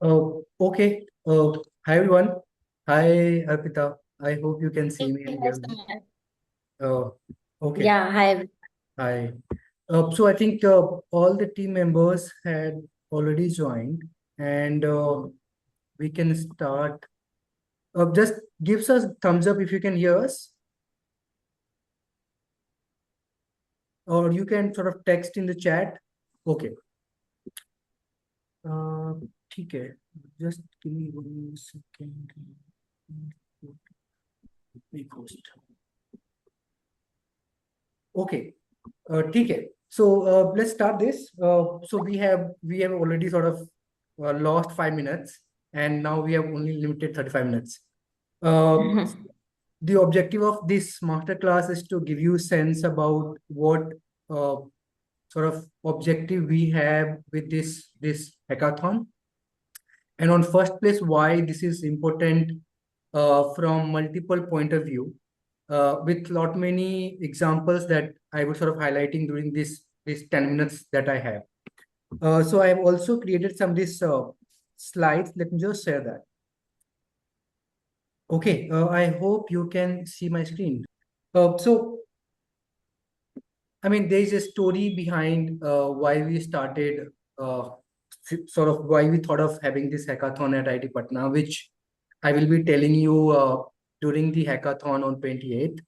Okay. Hi everyone. Hi Arpita. I hope you can see me and hear Yes, me. Suman. Uh, okay. Yeah, hi. Hi. So I think all the team members had already joined, and we can start. Just gives us thumbs up if you can hear us, or you can sort of text in the chat. Okay. Uh, ठीक है. Just give me 1 second. Make host. Okay. ठीक है. So let's start this. So we have already sort of lost 5 minutes, and now we have only limited 35 minutes. Uh, the objective of this masterclass is to give you sense about what uh, sort of objective we have with this hackathon, and on first place why this is important from multiple point of view, with lot many examples that I was sort of highlighting during this 10 minutes that I have. So I have also created some this slides. Let me just share that. Okay, I hope you can see my screen. So I mean, there is a story behind why we started, sort of why we thought of having this hackathon at IIT Patna, which I will be telling you during the hackathon on 28th.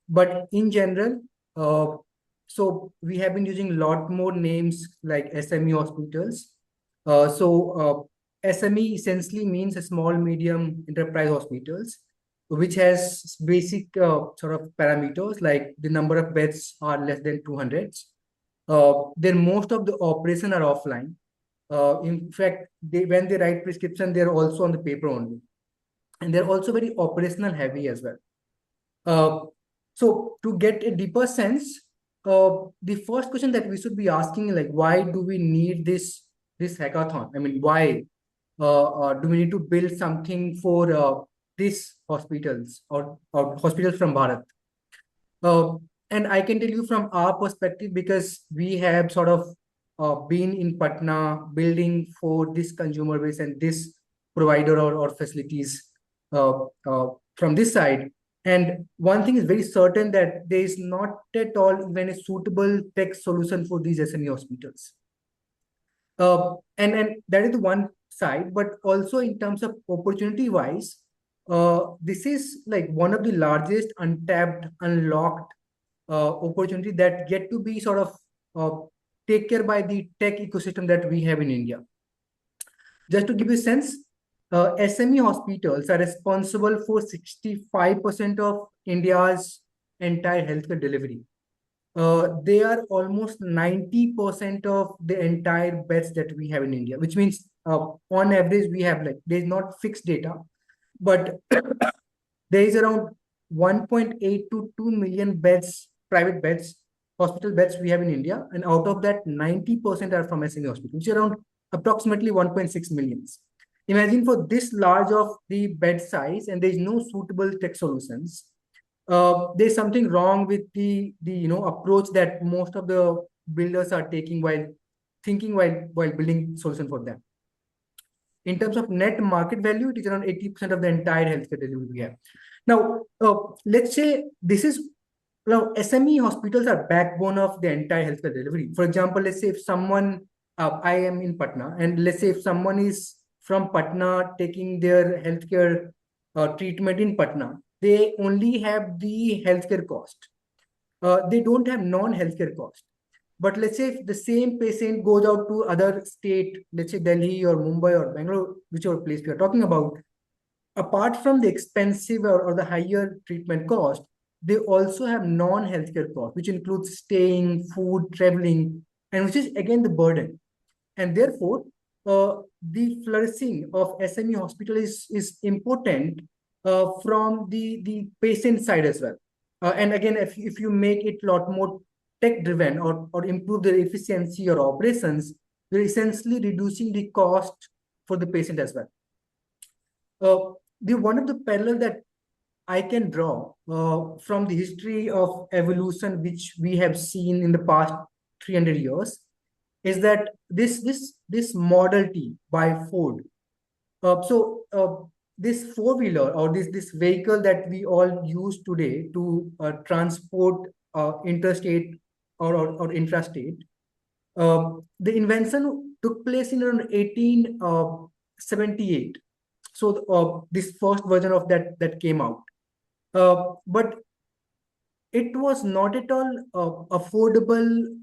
But in general, uh, so we have been using a lot more names like SME hospitals. SME essentially means a small, medium enterprise hospitals, which has basic sort of parameters like the number of beds are less than 200. Then most of the operation are offline. In fact, when they write prescription, they're also on the paper only, and they're also very operational heavy as well. Uh, so to get a deeper sense, the first question that we should be asking, like, why do we need this hackathon? I mean, why do we need to build something for these hospitals or hospitals from Bharat? Uh, and I can tell you from our perspective, because we have sort of been in Patna building for this consumer base and this provider or facilities from this side. And one thing is very certain, that there is not at all even a suitable tech solution for these SME hospitals. And that is the one side, but also in terms of opportunity wise, this is like one of the largest untapped, unlocked opportunity that get to be sort of uh, take care by the tech ecosystem that we have in India. Just to give you a sense, SME hospitals are responsible for 65% of India's entire healthcare delivery. They are almost 90% of the entire beds that we have in India, which means on average, we have, like, there's not fixed data, but there is around 1.8 to 2 million beds, private beds, hospital beds we have in India. And out of that, 90% are from SME hospitals, which is around approximately 1.6 millions. Imagine for this large of the bed size, and there is no suitable tech solutions. There's something wrong with the approach that most of the builders are taking while thinking while building solution for them. In terms of net market value, it is around 80% of the entire healthcare delivery we have. Now, let's say this is now SME hospitals are backbone of the entire healthcare delivery. For example, let's say if someone, I am in Patna, and let's say if someone is from Patna taking their healthcare treatment in Patna, they only have the healthcare cost. They don't have non-healthcare cost. But let's say if the same patient goes out to other state, let's say Delhi or Mumbai or Bangalore, whichever place we are talking about, apart from the expensive or the higher treatment cost, they also have non-healthcare cost, which includes staying, food, traveling, and which is again the burden. And therefore, the flourishing of SME hospital is important from the patient side as well. And again, if you make it a lot more tech driven, or improve the efficiency or operations, you're essentially reducing the cost for the patient as well. The one of the parallel that I can draw from the history of evolution, which we have seen in the past 300 years, is that this this Model T by Ford. This four-wheeler or this vehicle that we all use today to transport interstate or intrastate, the invention took place in around 1878. So this first version of that came out. But it was not at all affordable,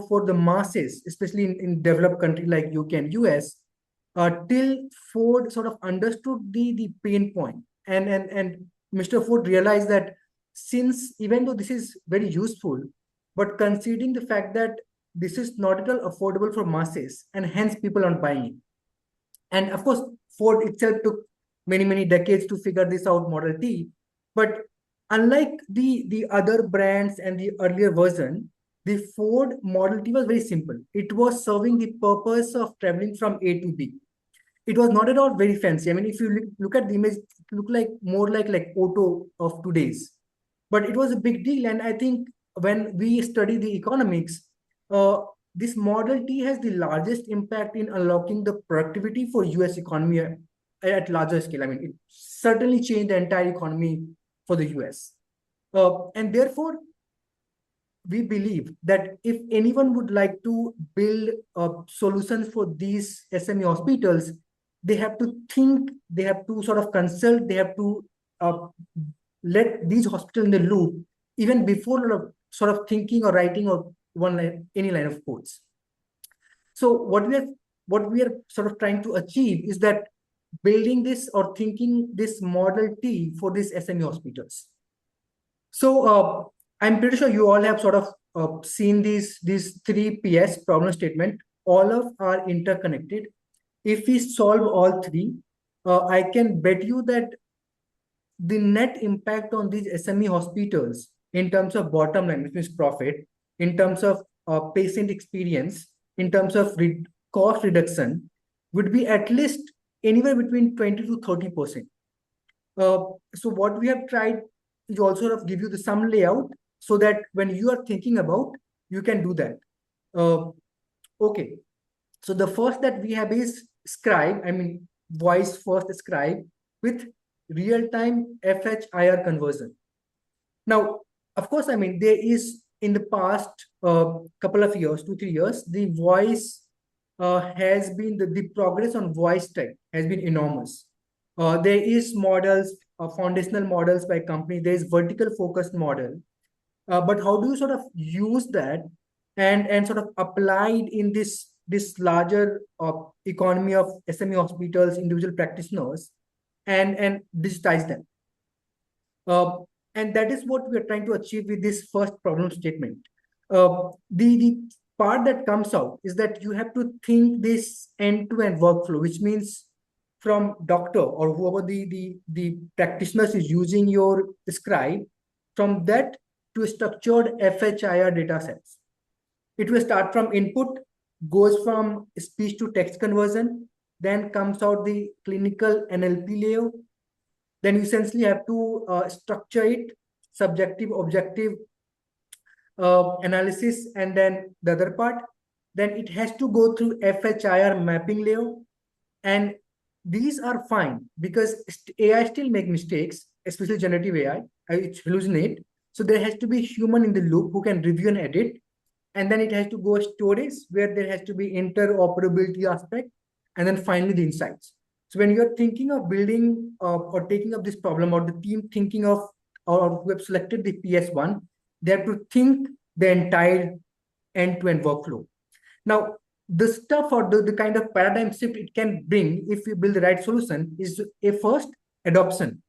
for the masses, especially in developed country like UK and US, till Ford sort of understood the pain point, and Mr. Ford realized that, since even though this is very useful, but considering the fact that this is not at all affordable for masses, and hence people aren't buying it. And of course, Ford itself took many decades to figure this out, Model T. But unlike the other brands and the earlier version, the Ford Model T was very simple. It was serving the purpose of traveling from A to B. It was not at all very fancy. I mean, if you look at the image, it looked like more like auto of today's. But it was a big deal. And I think when we study the economics, uh, this Model T has the largest impact in unlocking the productivity for US economy at larger scale. I mean, it certainly changed the entire economy for the US. And therefore, we believe that if anyone would like to build solutions for these SME hospitals, they have to think, they have to sort of consult, they have to let these hospitals in the loop even before sort of thinking or writing or any line of codes. So what we are sort of trying to achieve is that building this or thinking this Model T for these SME hospitals. So I'm pretty sure you all have sort of seen these three PS problem statement. All of are interconnected. If we solve all three, I can bet you that the net impact on these SME hospitals in terms of bottom line, which means profit, in terms of patient experience, in terms of cost reduction, would be at least anywhere between 20 to 30%. So what we have tried is also sort of give you some layout so that when you are thinking about, you can do that. Okay. So the first that we have is scribe, I mean, voice first scribe with real-time FHIR conversion. Now, of course, I mean, there is in the past couple of years, 2-3 years, the voice has been, the progress on voice tech has been enormous. There is models, foundational models by company, there is vertical focused model. But how do you sort of use that and sort of applied in this larger economy of SME hospitals, individual practitioners, and digitize them? And that is what we are trying to achieve with this first problem statement. The part that comes out is that you have to think this end-to-end workflow, which means from doctor or whoever the practitioners is using your scribe, from that to a structured FHIR data sets. It will start from input, goes from speech to text conversion, then comes out the clinical NLP layer. Then you essentially have to structure it, subjective, objective analysis, and then the other part. Then it has to go through FHIR mapping layer. And these are fine because AI still make mistakes, especially generative AI. It's hallucinate. So there has to be human in the loop who can review and edit. And then it has to go storage where there has to be interoperability aspect. And then finally the insights. So when you're thinking of building or taking up this problem, or the team thinking of, or who have selected the PS1, they have to think the entire end-to-end workflow. Now, the stuff or the kind of paradigm shift it can bring if you build the right solution is a first adoption.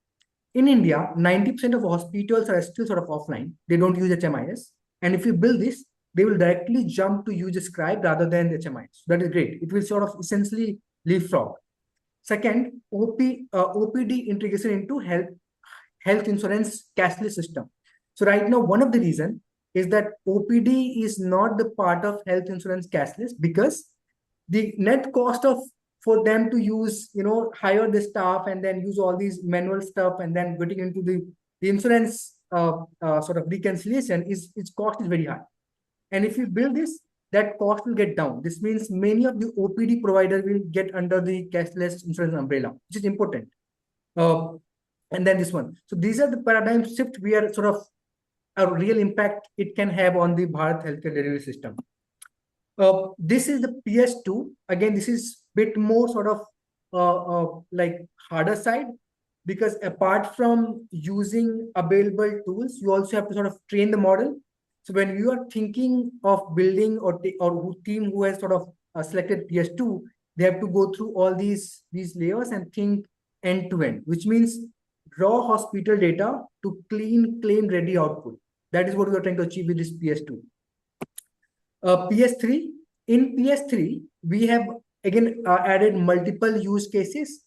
In India, 90% of hospitals are still sort of offline. They don't use HMIS. And if you build this, they will directly jump to use a scribe rather than the HMIS. So that is great. It will sort of essentially leapfrog. Second, OPD integration into health insurance cashless system. So right now, one of the reasons is that OPD is not the part of health insurance cashless because the net cost of for them to use, hire the staff and then use all these manual stuff and then getting into the insurance sort of reconciliation its cost is very high. And if you build this, that cost will get down. This means many of the OPD provider will get under the cashless insurance umbrella, which is important. Uh, and then this one. So these are the paradigm shift we are sort of a real impact it can have on the Bharat healthcare delivery system. This is the PS2. Again, this is bit more sort of like harder side, because apart from using available tools, you also have to sort of train the model. So when you are thinking of building or team who has sort of selected PS2, they have to go through all these layers and think end to end, which means raw hospital data to clean claim ready output. That is what we are trying to achieve with this PS2. PS3. In PS3, we have again added multiple use cases,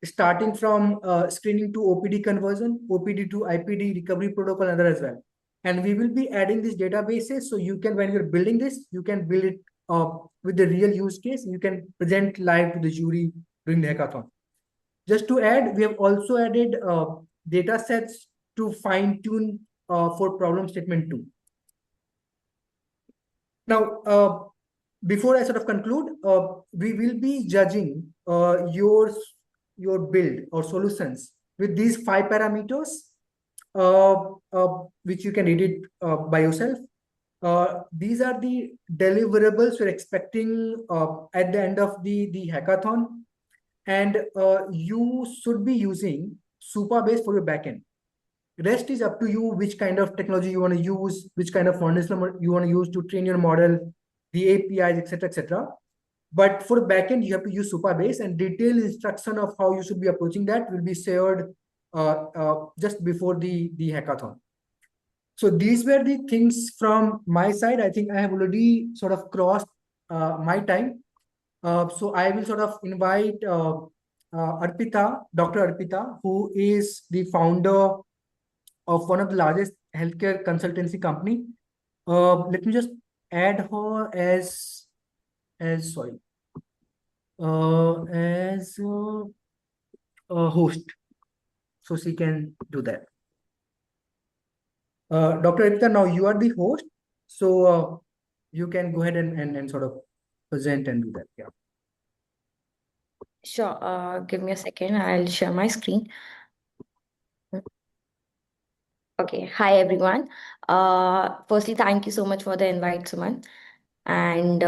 starting from screening to OPD conversion, OPD to IPD recovery protocol, and other as well. And we will be adding these databases, so you can, when you're building this, you can build it with the real use case. You can present live to the jury during the hackathon. Just to add, we have also added data sets to fine tune for problem statement 2. Now, before I sort of conclude, we will be judging your build or solutions with these 5 parameters, which you can read it by yourself. These are the deliverables we're expecting at the end of the hackathon, and you should be using Supabase for your backend. Rest is up to you, which kind of technology you want to use, which kind of foundation you want to use to train your model, the APIs, etc., etc. But for backend, you have to use Supabase, and detailed instruction of how you should be approaching that will be shared just before the hackathon. So these were the things from my side. I think I have already sort of crossed my time. So I will sort of invite Arpita, Dr. Arpita, who is the founder of one of the largest healthcare consultancy company. Let me just add her as sorry as a host, so she can do that. Dr. Arpita, now you are the host, so you can go ahead and sort of present and do that. Yeah. Sure. Give me a second. I'll share my screen. Okay. Hi, everyone. Firstly, thank you so much for the invite, Suman. And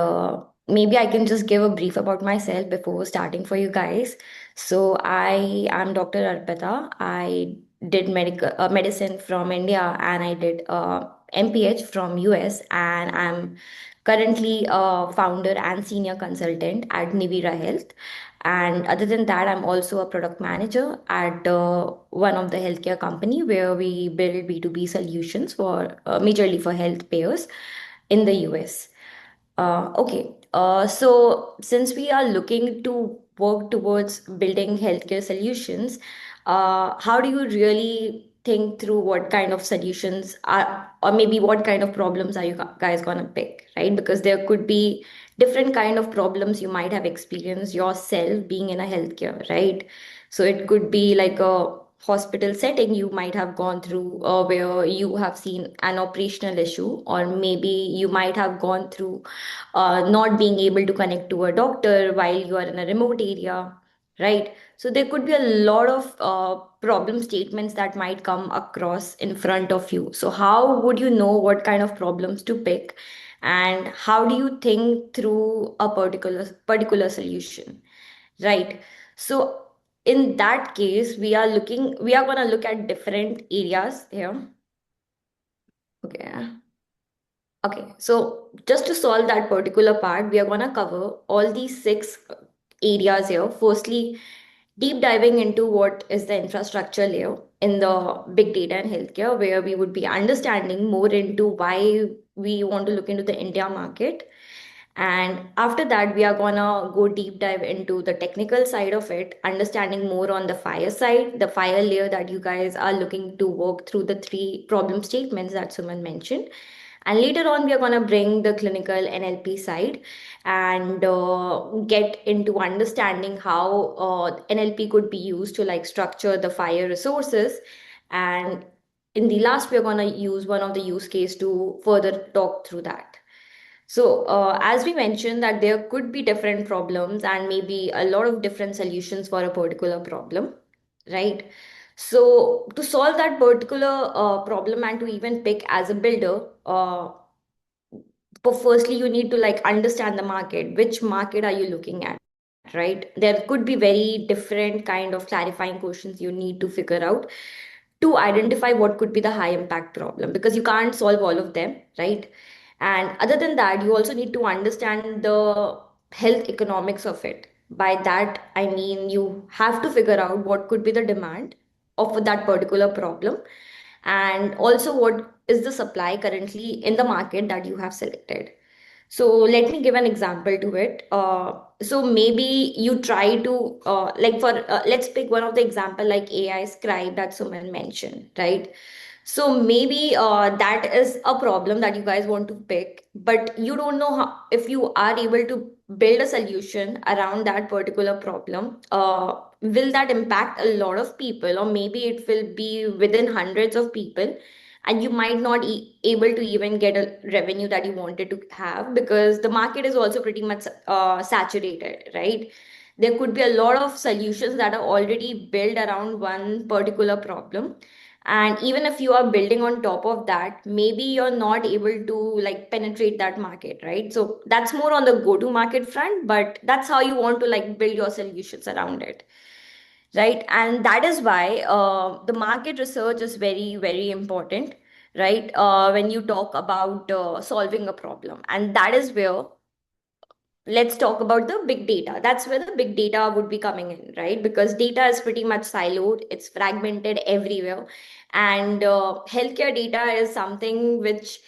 maybe I can just give a brief about myself before starting for you guys. So I am Dr. Arpita. I did medicine from India, and I did MPH from US, and I'm currently a founder and senior consultant at Nivira Health. And other than that, I'm also a product manager at one of the healthcare company where we build B2B solutions for majorly for health payers in the US. Okay. So since we are looking to work towards building healthcare solutions, how do you really think through what kind of solutions are, or maybe what kind of problems are you guys gonna pick, right? Because there could be different kind of problems you might have experienced yourself being in a healthcare, right? So it could be like a hospital setting you might have gone through where you have seen an operational issue, or maybe you might have gone through not being able to connect to a doctor while you are in a remote area, right? So there could be a lot of problem statements that might come across in front of you. So how would you know what kind of problems to pick, and how do you think through a particular solution, right? So in that case, we are going to look at different areas here. Okay. Okay, so just to solve that particular part, we are going to cover all these 6 areas here. Firstly, deep diving into what is the infrastructure layer in the big data and healthcare, where we would be understanding more into why we want to look into the India market. And after that, we are gonna go deep dive into the technical side of it, understanding more on the fire side, the fire layer that you guys are looking to work through the 3 problem statements that Suman mentioned. And later on, we are gonna bring the clinical NLP side and get into understanding how NLP could be used to like structure the fire resources. And in the last, we're gonna use one of the use case to further talk through that. So, as we mentioned, that there could be different problems and maybe a lot of different solutions for a particular problem, right? So, to solve that particular problem and to even pick as a builder, but firstly, you need to like understand the market. Which market are you looking at, right? There could be very different kind of clarifying questions you need to figure out to identify what could be the high impact problem, because you can't solve all of them, right? And other than that, you also need to understand the health economics of it. By that, I mean you have to figure out what could be the demand of that particular problem, and also what is the supply currently in the market that you have selected. So let me give an example to it. So maybe you try to like for let's pick one of the example like AI scribe that Suman mentioned, right? So maybe that is a problem that you guys want to pick, but you don't know how, if you are able to build a solution around that particular problem. Will that impact a lot of people, or maybe it will be within hundreds of people, and you might not able to even get a revenue that you wanted to have, because the market is also pretty much saturated, right? There could be a lot of solutions that are already built around one particular problem, and even if you are building on top of that, maybe you're not able to like penetrate that market, right? So that's more on the go to market front, but that's how you want to like build your solutions around it, right? And that is why the market research is very very important, right? When you talk about solving a problem, and that is where let's talk about the big data. That's where the big data would be coming in, right? Because data is pretty much siloed, it's fragmented everywhere, and healthcare data is something which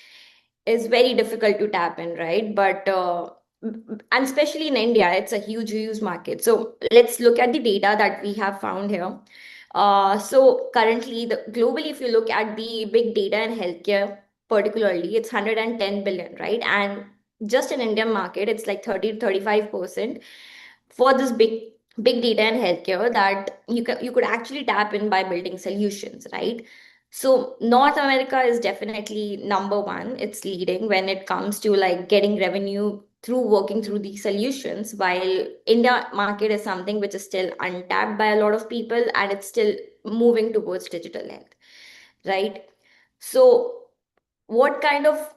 is very difficult to tap in, right? But and especially in India, it's a huge, huge market. So let's look at the data that we have found here. So currently, globally, if you look at the big data in healthcare, particularly, it's 110 billion, right? And just in Indian market, it's like 30 to 35% for this big data in healthcare that you could actually tap in by building solutions, right? So North America is definitely number one. It's leading when it comes to like getting revenue through working through these solutions, while India market is something which is still untapped by a lot of people, and it's still moving towards digital health, right? So what kind of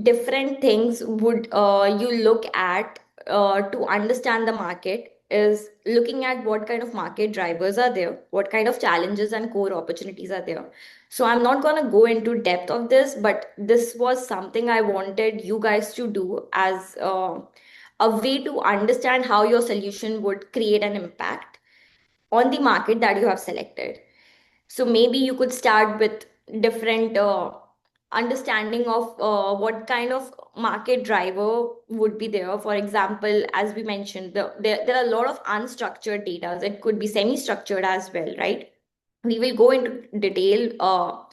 different things would you look at to understand the market is looking at what kind of market drivers are there, what kind of challenges and core opportunities are there. So I'm not going to go into depth of this, but this was something I wanted you guys to do as a way to understand how your solution would create an impact on the market that you have selected. So maybe you could start with different understanding of what kind of market driver would be there. For example, as we mentioned, there are a lot of unstructured data. It could be semi-structured as well, right? We will go into detail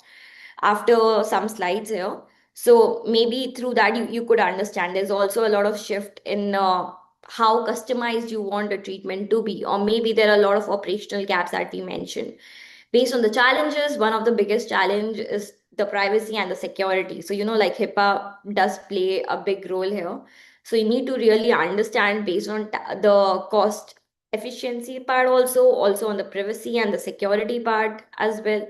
after some slides here. So maybe through that you could understand there's also a lot of shift in how customized you want the treatment to be, or maybe there are a lot of operational gaps that we mentioned. Based on the challenges, one of the biggest challenge is the privacy and the security. So like HIPAA does play a big role here. So you need to really understand based on the cost efficiency part, also on the privacy and the security part as well.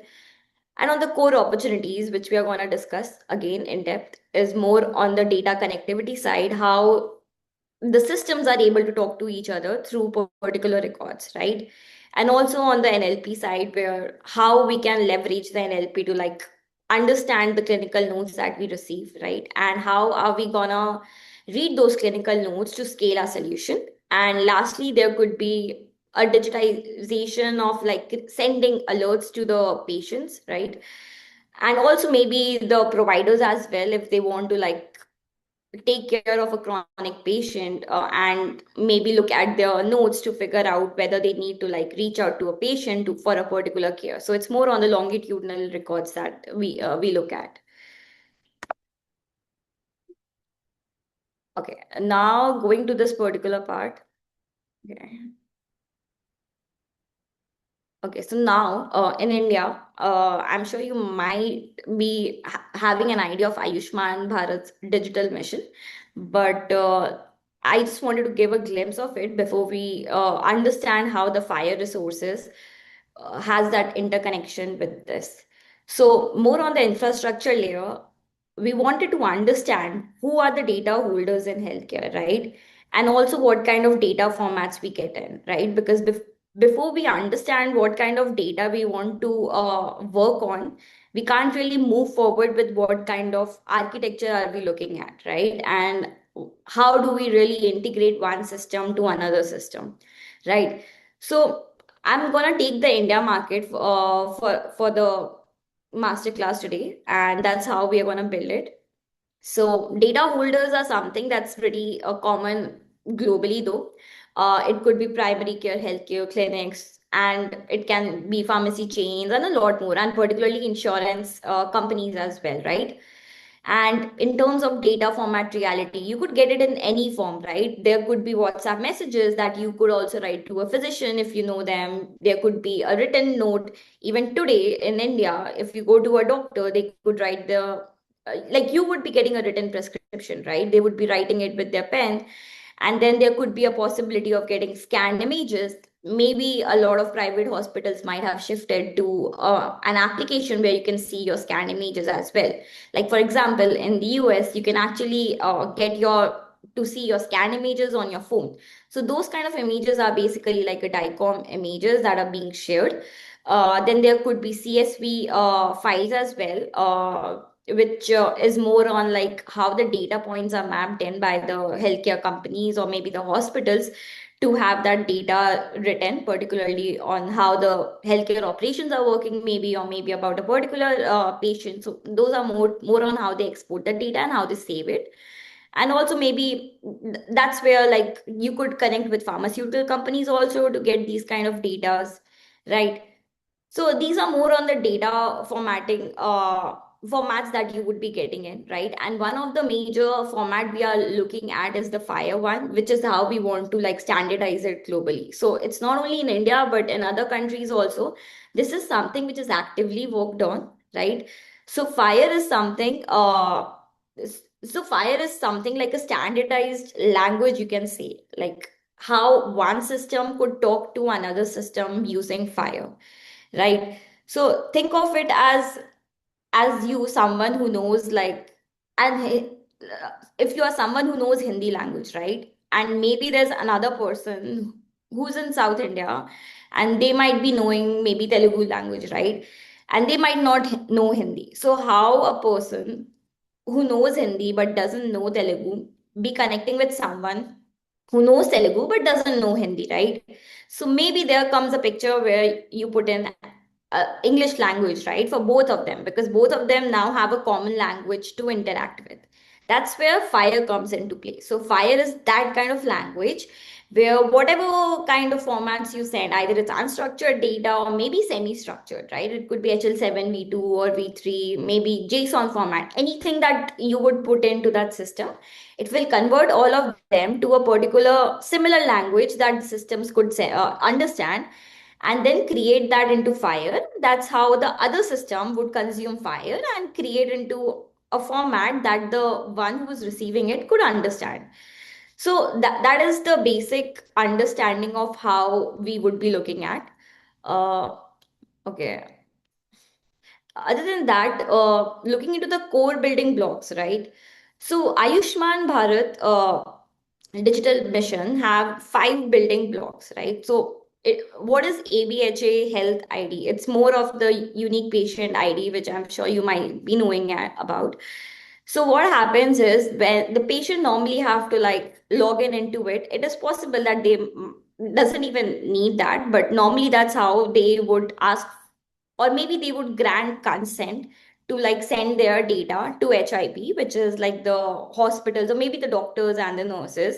And on the core opportunities, which we are going to discuss again in depth, is more on the data connectivity side, how the systems are able to talk to each other through particular records, right? And also on the NLP side, where how we can leverage the NLP to like understand the clinical notes that we receive, right? And how are we gonna read those clinical notes to scale our solution? And lastly, there could be a digitization of like sending alerts to the patients, right? And also maybe the providers as well, if they want to like take care of a chronic patient, and maybe look at their notes to figure out whether they need to like reach out to a patient for a particular care. So it's more on the longitudinal records that we look at. Okay, now going to this particular part. Okay. Okay, so now in India, I'm sure you might be having an idea of Ayushman Bharat's digital mission, but I just wanted to give a glimpse of it before we understand how the fire resources has that interconnection with this. So, more on the infrastructure layer, we wanted to understand who are the data holders in healthcare, right? And also what kind of data formats we get in, right? Because before we understand what kind of data we want to work on, we can't really move forward with what kind of architecture are we looking at, right? And how do we really integrate one system to another system, right? So I'm gonna take the India market for the masterclass today, and that's how we are gonna build it. So data holders are something that's pretty common globally, though. It could be primary care, healthcare clinics, and it can be pharmacy chains and a lot more, and particularly insurance companies as well, right? And in terms of data format reality, you could get it in any form, right? There could be WhatsApp messages that you could also write to a physician if you know them. There could be a written note. Even today in India, if you go to a doctor, they could write like you would be getting a written prescription, right? They would be writing it with their pen, and then there could be a possibility of getting scanned images. Maybe a lot of private hospitals might have shifted to an application where you can see your scanned images as well. Like for example, in the US, you can actually get your to see your scan images on your phone. So those kind of images are basically like a DICOM images that are being shared. Then there could be CSV files as well, which is more on like how the data points are mapped in by the healthcare companies or maybe the hospitals to have that data written, particularly on how the healthcare operations are working, maybe or maybe about a particular patient. So those are more on how they export the data and how they save it. And also maybe that's where like you could connect with pharmaceutical companies also to get these kind of datas, right? So these are more on the data formatting formats that you would be getting in, right? And one of the major format we are looking at is the FIRE one, which is how we want to like standardize it globally. So it's not only in India but in other countries also. This is something which is actively worked on, right? So FIRE is something. So FIRE is something like a standardized language, you can say, like how one system could talk to another system using FIRE, right? So think of it as you someone who knows like and if you are someone who knows Hindi language, right? And maybe there's another person who's in South India and they might be knowing maybe Telugu language, right? And they might not know Hindi. So how a person who knows Hindi but doesn't know Telugu be connecting with someone who knows Telugu but doesn't know Hindi, right? So maybe there comes a picture where you put in English language, right, for both of them, because both of them now have a common language to interact with. That's where FIRE comes into play. So FIRE is that kind of language where whatever kind of formats you send, either it's unstructured data or maybe semi-structured, right? It could be HL7, V2 or V3, maybe JSON format, anything that you would put into that system, it will convert all of them to a particular similar language that systems could say, understand, and then create that into FIRE. That's how the other system would consume FIRE and create into a format that the one who is receiving it could understand. So that is the basic understanding of how we would be looking at. Uh, okay. Other than that, looking into the core building blocks, right? So Ayushman Bharat digital mission have five building blocks, right? So what is ABHA Health ID? It's more of the unique patient ID, which I'm sure you might be knowing about. So what happens is when the patient normally have to like log in into it, it is possible that they doesn't even need that, but normally that's how they would ask, or maybe they would grant consent to like send their data to HIP, which is like the hospitals or maybe the doctors and the nurses,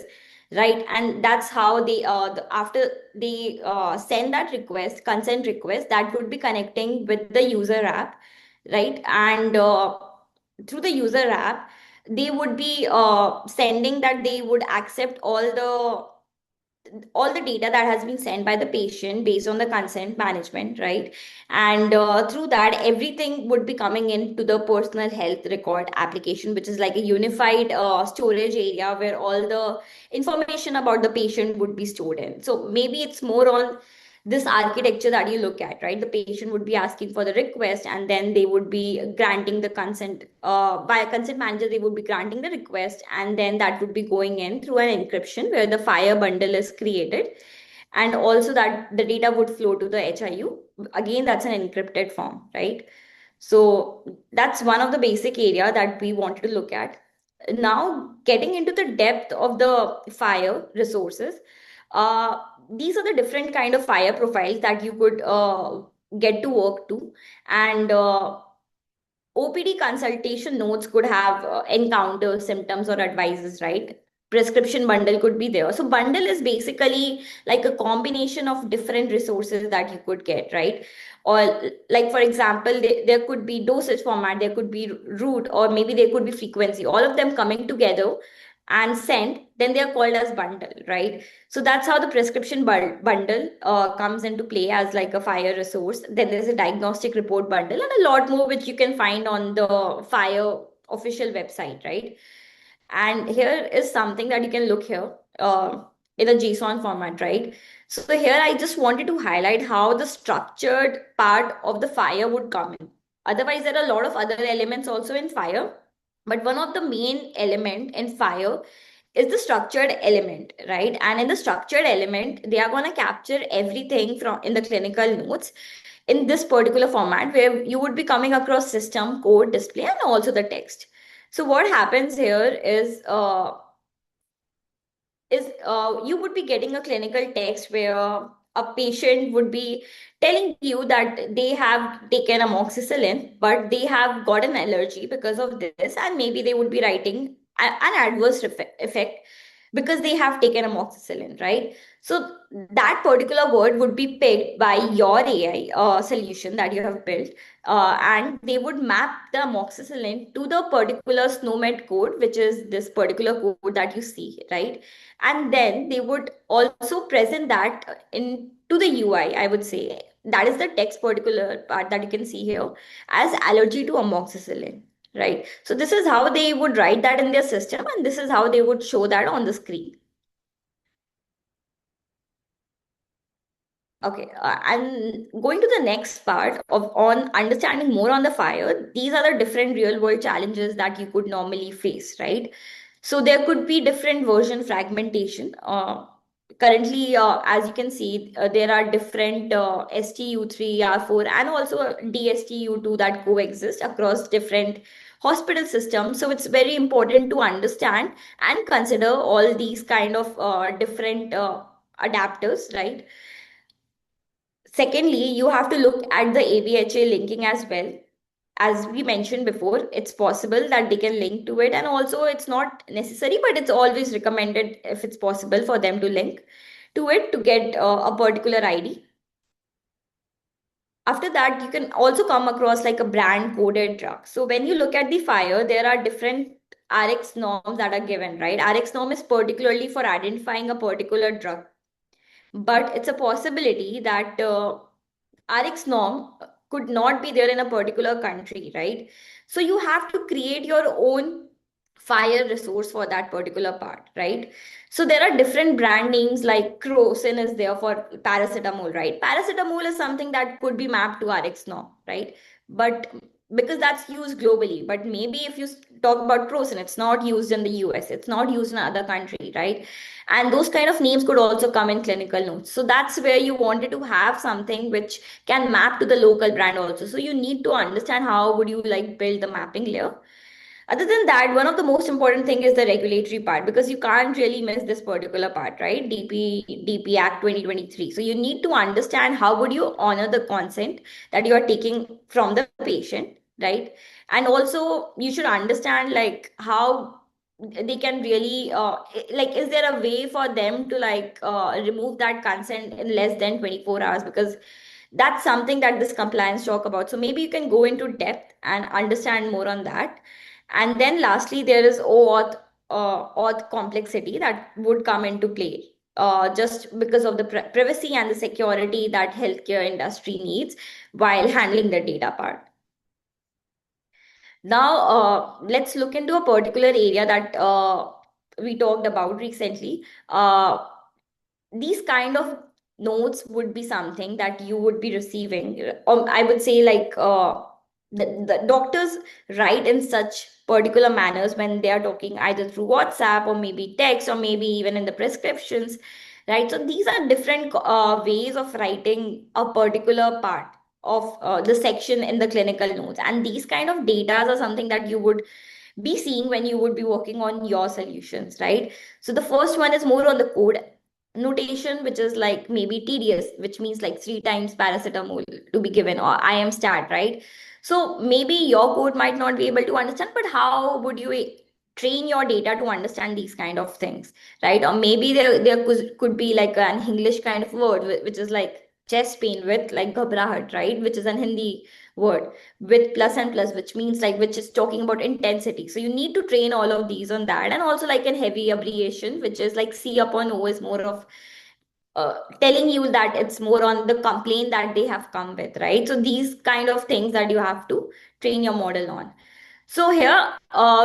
right? And that's how they after they send that request, consent request, that would be connecting with the user app, right? And through the user app, they would be sending that they would accept all the all the data that has been sent by the patient based on the consent management, right? And through that, everything would be coming into the personal health record application, which is like a unified storage area where all the information about the patient would be stored in. So maybe it's more on this architecture that you look at, right? The patient would be asking for the request, and then they would be granting the consent by a consent manager. They would be granting the request, and then that would be going in through an encryption where the fire bundle is created, and also that the data would flow to the HIU. Again, that's an encrypted form, right? So that's one of the basic area that we wanted to look at. Now, getting into the depth of the fire resources, uh, these are the different kind of fire profiles that you could get to work to, and OPD consultation notes could have encounter symptoms or advices, right? Prescription bundle could be there. So bundle is basically like a combination of different resources that you could get, right? Or like for example, there could be dosage format, there could be route, or maybe there could be frequency. All of them coming together and sent, then they are called as bundle, right? So that's how the prescription bundle comes into play as like a fire resource. Then there's a diagnostic report bundle and a lot more which you can find on the fire official website, right? And here is something that you can look here in a JSON format, right? So here I just wanted to highlight how the structured part of the fire would come in. Otherwise, there are a lot of other elements also in fire, but one of the main element in fire is the structured element, right? And in the structured element, they are going to capture everything from in the clinical notes in this particular format where you would be coming across system, code, display, and also the text. So what happens here is you would be getting a clinical text where a patient would be telling you that they have taken amoxicillin, but they have got an allergy because of this, and maybe they would be writing an adverse effect because they have taken amoxicillin, right? So that particular word would be picked by your AI solution that you have built, and they would map the amoxicillin to the particular SNOMED code, which is this particular code that you see, right? And then they would also present that in to the UI, I would say. That is the text particular part that you can see here as allergy to amoxicillin, right? So this is how they would write that in their system, and this is how they would show that on the screen. Okay, and going to the next part of on understanding more on the fire, these are the different real world challenges that you could normally face, right? So there could be different version fragmentation. Currently, as you can see, there are different STU3, R4, and also DSTU2 that coexist across different hospital systems. So it's very important to understand and consider all these kind of different adapters, right? Secondly, you have to look at the ABHA linking as well. As we mentioned before, it's possible that they can link to it, and also it's not necessary, but it's always recommended if it's possible for them to link to it to get a particular ID. After that, you can also come across like a brand coded drug. So when you look at the fire, there are different RX norms that are given, right? RX norm is particularly for identifying a particular drug, but it's a possibility that RX norm could not be there in a particular country, right? So you have to create your own fire resource for that particular part, right? So there are different brand names like Crocin is there for paracetamol, right? Paracetamol is something that could be mapped to RX norm, right? But because that's used globally, but maybe if you talk about Crocin, it's not used in the US, it's not used in other country, right? And those kind of names could also come in clinical notes. So that's where you wanted to have something which can map to the local brand also. So you need to understand how would you like build the mapping layer. Other than that, one of the most important thing is the regulatory part, because you can't really miss this particular part, right? DP Act 2023. So you need to understand how would you honor the consent that you are taking from the patient, right? And also you should understand like how they can really like, is there a way for them to like remove that consent in less than 24 hours? Because that's something that this compliance talk about. So maybe you can go into depth and understand more on that. And then lastly, there is OAuth complexity that would come into play. just because of the privacy and the security that healthcare industry needs while handling the data part. Now, let's look into a particular area that we talked about recently. These kind of notes would be something that you would be receiving. I would say, like, the doctors write in such particular manners when they are talking either through WhatsApp or maybe text or maybe even in the prescriptions, right? So these are different ways of writing a particular part of the section in the clinical notes, and these kind of data are something that you would be seeing when you would be working on your solutions, right? So the first one is more on the code notation, which is like maybe tedious, which means like 3 times paracetamol to be given, or I am stat, right? So maybe your code might not be able to understand, but how would you train your data to understand these kind of things, right? Or maybe there could be like an English kind of word, which is like chest pain with like ghabrahat, right? Which is an Hindi word with plus and plus, which means like which is talking about intensity. So you need to train all of these on that. And also like an heavy abbreviation, which is like C upon O, is more of telling you that it's more on the complaint that they have come with, right? So these kind of things that you have to train your model on. So here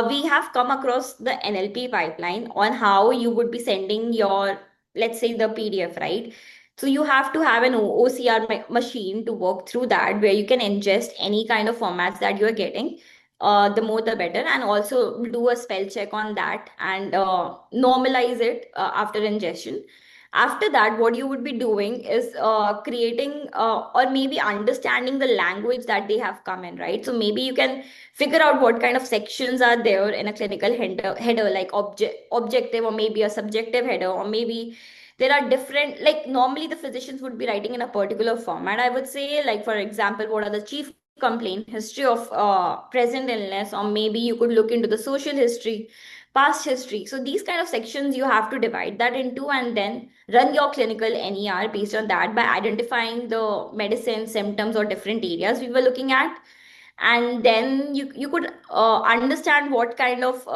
we have come across the NLP pipeline on how you would be sending your, let's say, the PDF, right? So you have to have an OCR machine to work through that, where you can ingest any kind of formats that you are getting. The more the better, and also do a spell check on that and normalize it after ingestion. After that, what you would be doing is creating or maybe understanding the language that they have come in, right? So maybe you can figure out what kind of sections are there in a clinical header, like objective or maybe a subjective header, or maybe there are different, like normally the physicians would be writing in a particular format, I would say, like for example, what are the chief complaint, history of present illness, or maybe you could look into the social history, past history. So these kind of sections you have to divide that into, and then run your clinical NER based on that by identifying the medicine symptoms or different areas we were looking at. And then you could understand what kind of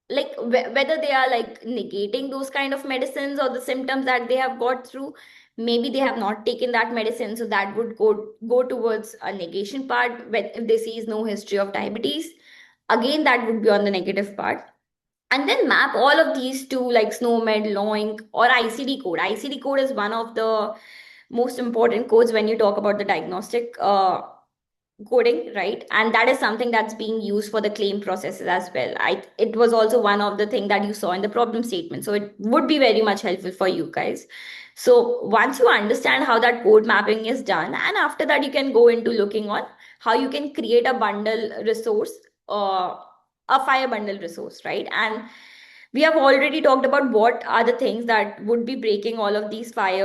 like whether they are like negating those kind of medicines or the symptoms that they have got through. Maybe they have not taken that medicine, so that would go towards a negation part. But if they see is no history of diabetes, again that would be on the negative part. And then map all of these to like SNOMED, LOINC, or ICD code. ICD code is one of the most important codes when you talk about the diagnostic coding, right? And that is something that's being used for the claim processes as well. It was also one of the thing that you saw in the problem statement, so it would be very much helpful for you guys. So once you understand how that code mapping is done, and after that you can go into looking on how you can create a bundle resource, uh, a fire bundle resource, right? And we have already talked about what are the things that would be breaking all of these fire,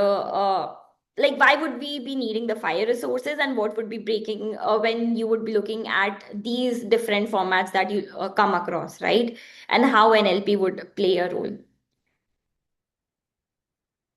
like why would we be needing the fire resources, and what would be breaking when you would be looking at these different formats that you come across, right? And how NLP would play a role.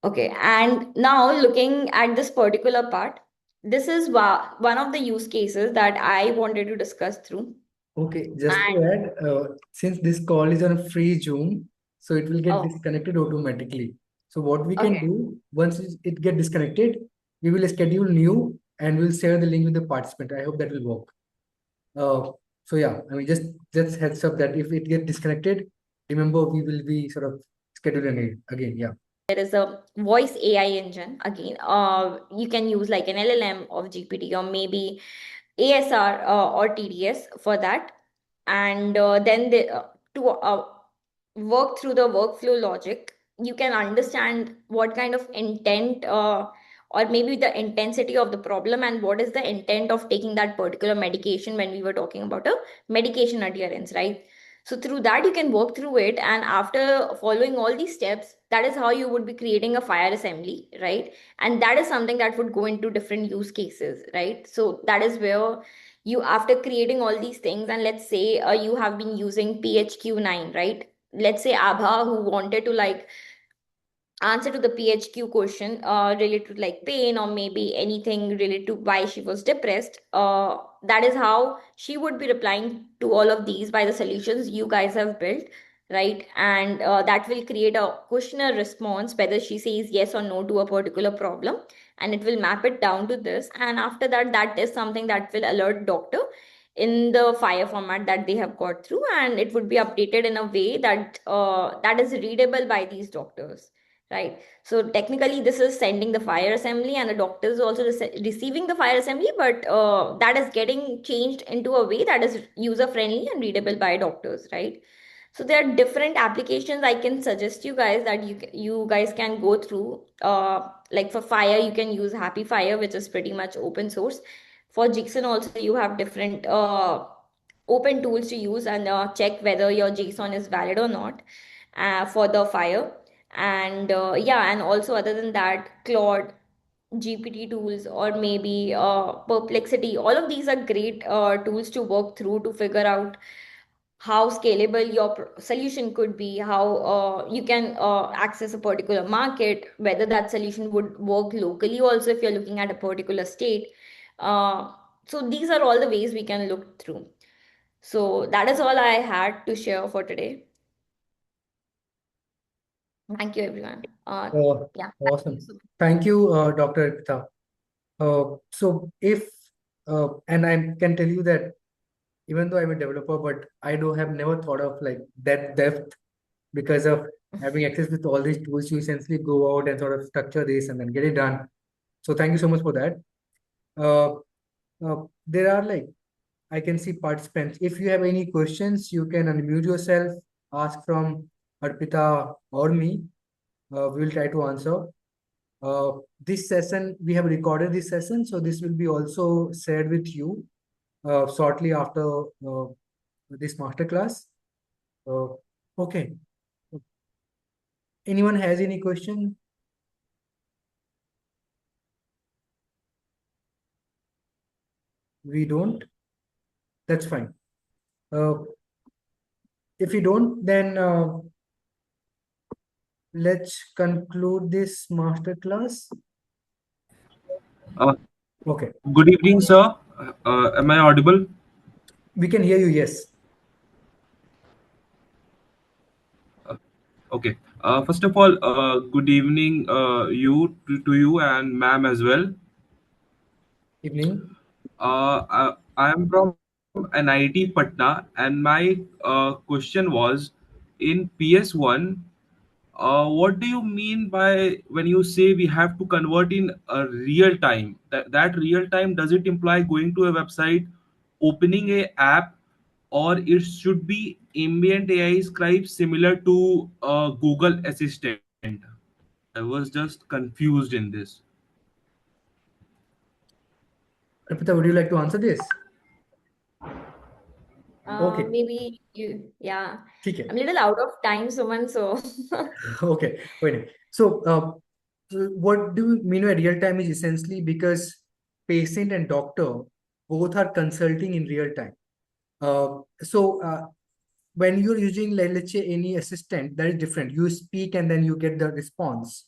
Okay, and now looking at this particular part, this is one of the use cases that I wanted to discuss through. Okay, just to And add, since this call is on a free Zoom, so it will get oh, disconnected automatically. So what we can okay. do, once it get disconnected, we will schedule new and we'll share the link with the participant. I hope that will work. So yeah, I mean, just heads up that if it get disconnected, remember we will be sort of scheduling it again. Yeah. There is a voice AI engine again. You can use like an LLM of GPT, or maybe ASR or TDS for that. And then to work through the workflow logic, you can understand what kind of intent or maybe the intensity of the problem, and what is the intent of taking that particular medication when we were talking about a medication adherence, right? So through that you can work through it, and after following all these steps, that is how you would be creating a fire assembly, right? And that is something that would go into different use cases, right? So that is where you, after creating all these things, and let's say you have been using PHQ-9, right? Let's say Abha, who wanted to like answer to the PHQ question related to like pain, or maybe anything related to why she was depressed. That is how she would be replying to all of these by the solutions you guys have built. right? And that will create a questionnaire response whether she says yes or no to a particular problem, and it will map it down to this. And after that, that is something that will alert doctor in the fire format that they have got through, and it would be updated in a way that that is readable by these doctors, right? So technically this is sending the fire assembly, and the doctor is also receiving the fire assembly, but that is getting changed into a way that is user friendly and readable by doctors, right? So there are different applications I can suggest you guys that you guys can go through. Like for fire, you can use Happy Fire, which is pretty much open source. For JSON also, you have different open tools to use and check whether your JSON is valid or not for the fire. And yeah, and also other than that, Claude, GPT tools, or maybe Perplexity. All of these are great tools to work through to figure out how scalable your solution could be, how you can access a particular market, whether that solution would work locally also if you're looking at a particular state. Uh, so these are all the ways we can look through. So that is all I had to share for today. Thank you, everyone. Yeah, back to you, Awesome. Sumit. Thank you, Dr. Arpita. So if and I can tell you that even though I'm a developer, but I do have never thought of like that depth because of having access with all these tools. You essentially go out and sort of structure this and then get it done. So thank you so much for that. Uh, there are like I can see participants. If you have any questions, you can unmute yourself, ask from Arpita or me. We will try to answer. This session, we have recorded this session, so this will be also shared with you shortly after this masterclass. Uh, okay. Anyone has any question? We don't. That's fine. Uh, if you don't, then let's conclude this masterclass. Uh, Okay. Good evening, sir. Am I audible? We can hear you. Yes. Okay. First of all, good evening, to you and ma'am as well. Evening. I am from NIT Patna, and my question was, in PS1, what do you mean by when you say we have to convert in a real time? That real time, does it imply going to a website, opening a app, or it should be ambient AI scribe similar to Google Assistant? I was just confused in this. Arpita, would you like to answer this? Okay. Maybe you, yeah. ठीक I'm है. a little out of time, Suman, so Okay. Wait. So what do you mean by real time is essentially because patient and doctor both are consulting in real time. So when you're using, like, let's say, any assistant, that is different. You speak and then you get the response.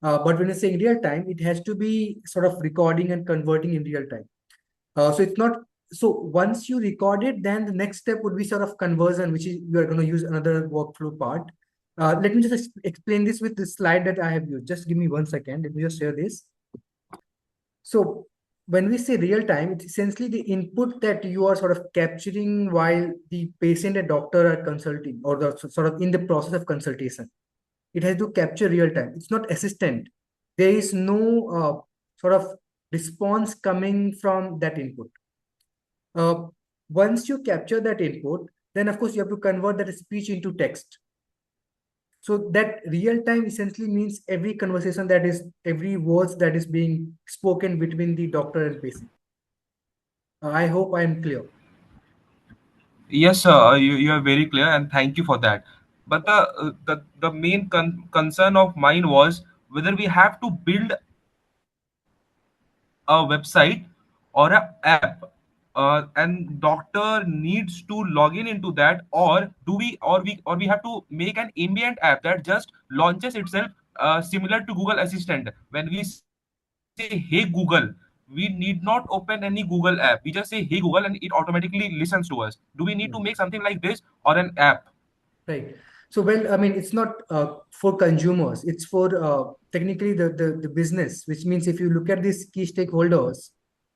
But when you're saying real time, it has to be sort of recording and converting in real time. So it's not. So once you record it, then the next step would be sort of conversion, which is you are going to use another workflow part. Let me just explain this with this slide that I have used. Just give me 1 second. Let me just share this. So when we say real time, it's essentially the input that you are sort of capturing while the patient and doctor are consulting, or the sort of in the process of consultation. It has to capture real time. It's not assistant. There is no sort of response coming from that input. Uh, Once you capture that input, then of course you have to convert that speech into text. So that real time essentially means every conversation, that is every words that is being spoken between the doctor and patient. I hope I am clear. Yes, sir, you are very clear, and thank you for that. But the main concern of mine was whether we have to build a website or a app, and doctor needs to log in into that, or do we have to make an ambient app that just launches itself, similar to Google Assistant. When we say hey Google, we need not open any Google app. We just say hey Google and it automatically listens to us. Do we need to make Right. something like this, or an app? Right. So well, I mean, it's not for consumers. It's for technically the business, which means if you look at these key stakeholders,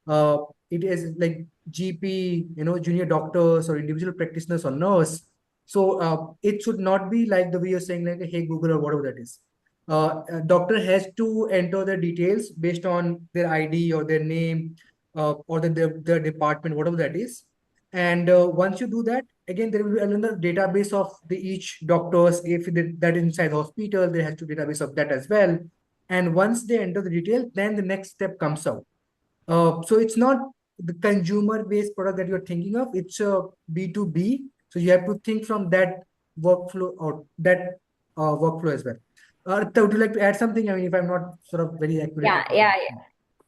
uh, it is like GP, junior doctors or individual practitioners or nurse. So it should not be like the way you're saying, like, hey Google or whatever that is. A doctor has to enter the details based on their ID or their name, or their department, whatever that is. And once you do that, again, there will be another database of the each doctors. If that is inside the hospital, there has to be database of that as well. And once they enter the detail, then the next step comes out. So it's not the consumer-based product that you're thinking of. It's a B2B. So you have to think from that workflow or that workflow as well. Would you like to add something? I mean, if I'm not sort of very accurate. Yeah, yeah,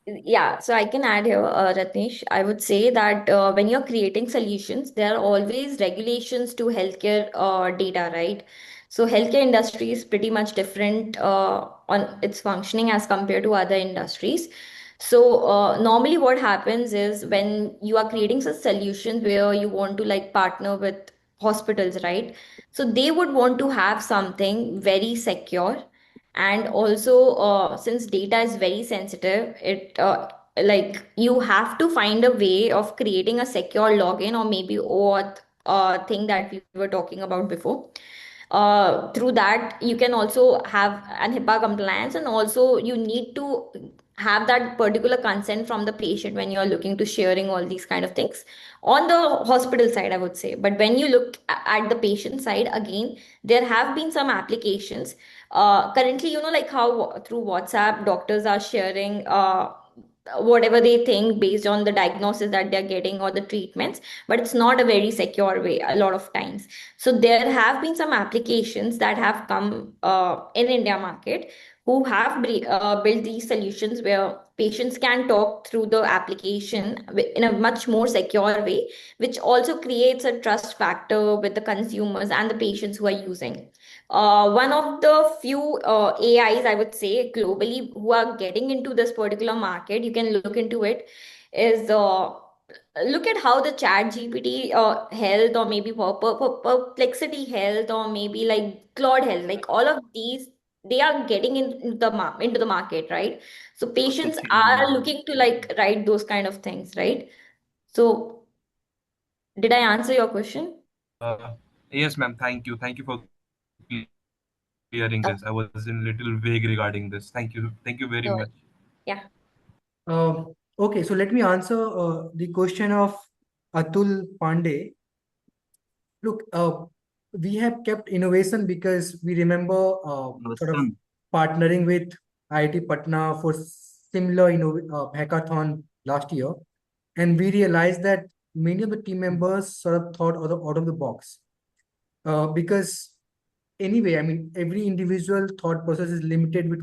yeah, so I can add here, Ratnesh. I would say that when you're creating solutions, there are always regulations to healthcare data, right? So healthcare industry is pretty much different on its functioning as compared to other industries. So normally what happens is when you are creating such solutions where you want to like partner with hospitals, right? So they would want to have something very secure, and also since data is very sensitive, it like you have to find a way of creating a secure login or maybe auth thing that we were talking about before. Through that you can also have an HIPAA compliance, and also you need to have that particular consent from the patient when you are looking to sharing all these kind of things on the hospital side, I would say. But when you look at the patient side, again, there have been some applications currently, like how through WhatsApp doctors are sharing whatever they think based on the diagnosis that they're getting or the treatments, but it's not a very secure way a lot of times. So there have been some applications that have come in India market who have built these solutions where patients can talk through the application in a much more secure way, which also creates a trust factor with the consumers and the patients who are using. One of the few AIs, I would say, globally who are getting into this particular market, you can look into it, is look at how the chat GPT health, or maybe perplexity health, or maybe like Claude health, like all of these, they are getting into the market, right? So patients are looking to like write those kind of things, right? So did I answer your question? Yes, ma'am. Thank you. Thank you for clearing this. I was in little vague regarding this. Thank you. Thank you very much. No. Yeah. Okay, so let me answer the question of Atul Pandey. Look, we have kept innovation because we remember sort of partnering with IIT Patna for similar hackathon last year, and we realized that many of the team members sort of thought out of the box, because anyway, I mean, every individual thought process is limited with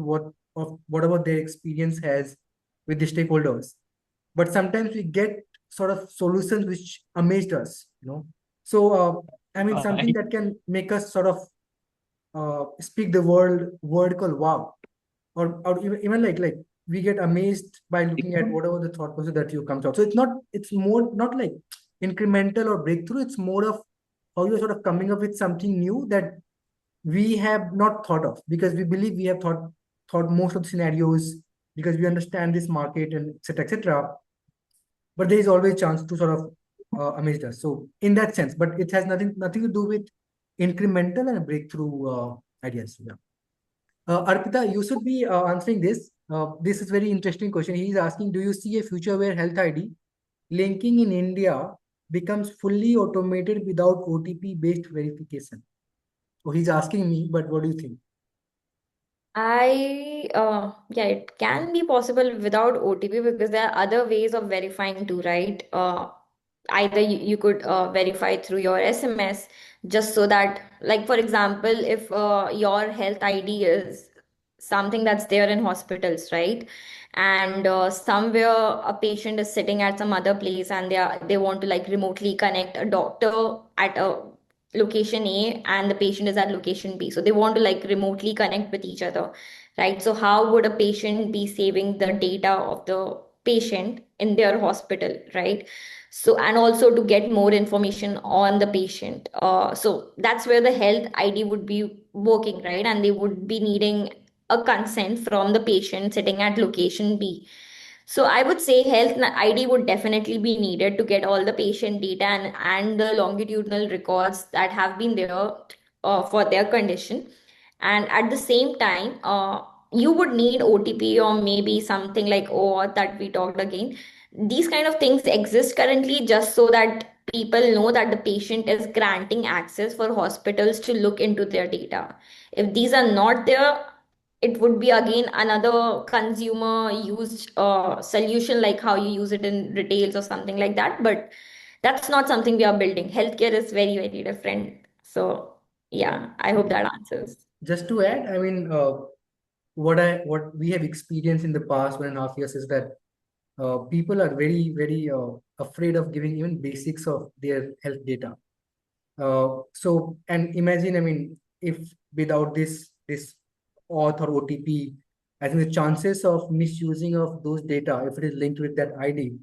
whatever their experience has with the stakeholders. But sometimes we get sort of solutions which amazed us. So, I mean, something that can make us sort of speak the word called wow, or even like we get amazed by looking at whatever the thought process that you comes out. So it's more not like incremental or breakthrough. It's more of how you're sort of coming up with something new that we have not thought of, because we believe we have thought most of the scenarios because we understand this market and etc. But there is always chance to sort of amaze us. So in that sense, but it has nothing to do with incremental and breakthrough ideas. Yeah. Arpita, you should be answering this. This is very interesting question. He is asking, do you see a future where health ID linking in India becomes fully automated without OTP based verification? So he's asking me, but what do you think? Yeah, it can be possible without OTP because there are other ways of verifying too, right? Either you could verify through your SMS, just so that, like, for example, if your health ID is something that's there in hospitals, right? And somewhere a patient is sitting at some other place and they want to like remotely connect a doctor at a location A and the patient is at location B. So they want to like remotely connect with each other, right? So how would a patient be saving the data of the patient in their hospital, right? So, and also to get more information on the patient. So that's where the health ID would be working, right? And they would be needing a consent from the patient sitting at location B. So I would say health ID would definitely be needed to get all the patient data and the longitudinal records that have been there for their condition. And at the same time, you would need OTP or maybe something like OAuth that we talked again. These kind of things exist currently just so that people know that the patient is granting access for hospitals to look into their data. If these are not there, it would be again another consumer used solution, like how you use it in retails or something like that. But that's not something we are building. Healthcare is very, very different. So yeah, I hope that answers. Just to add, I mean, what we have experienced in the past 1.5 years is that people are very afraid of giving even basics of their health data. So, and imagine, I mean, if without this auth or OTP, I think the chances of misusing of those data, if it is linked with that ID,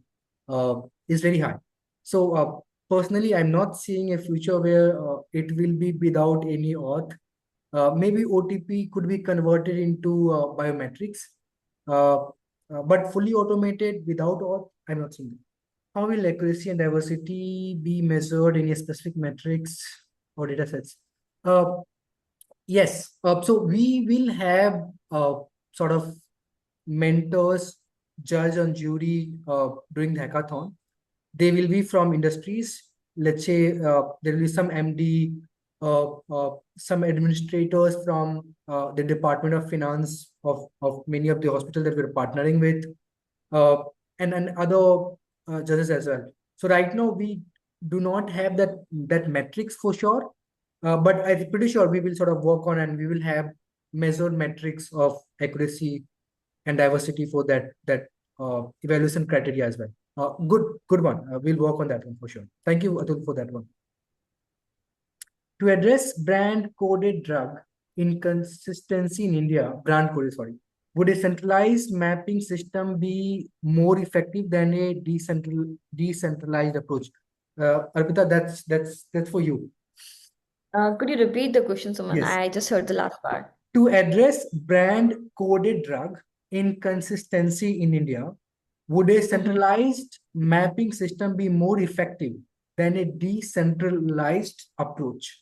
is very high. So, personally, I'm not seeing a future where it will be without any auth. Maybe OTP could be converted into biometrics, but fully automated without auth, I'm not seeing that. How will accuracy and diversity be measured in a specific metrics or data sets? Uh, yes. So we will have sort of mentors, judge and jury during the hackathon. They will be from industries. Let's say there will be some MD, some administrators from the Department of Finance of many of the hospitals that we're partnering with, uh, and other judges as well. So right now we do not have that metrics for sure, but I'm pretty sure we will sort of work on and we will have measured metrics of accuracy and diversity for that evaluation criteria as well. Good one. We'll work on that one for sure. Thank you, Atul, for that one. To address brand coded drug inconsistency in India, brand coded, sorry, would a centralized mapping system be more effective than a decentralized approach? Arpita, that's for you. Could you repeat the question, Suman? Yes. I just heard the last part. To address brand coded drug inconsistency in India, would a centralized mapping system be more effective than a decentralized approach?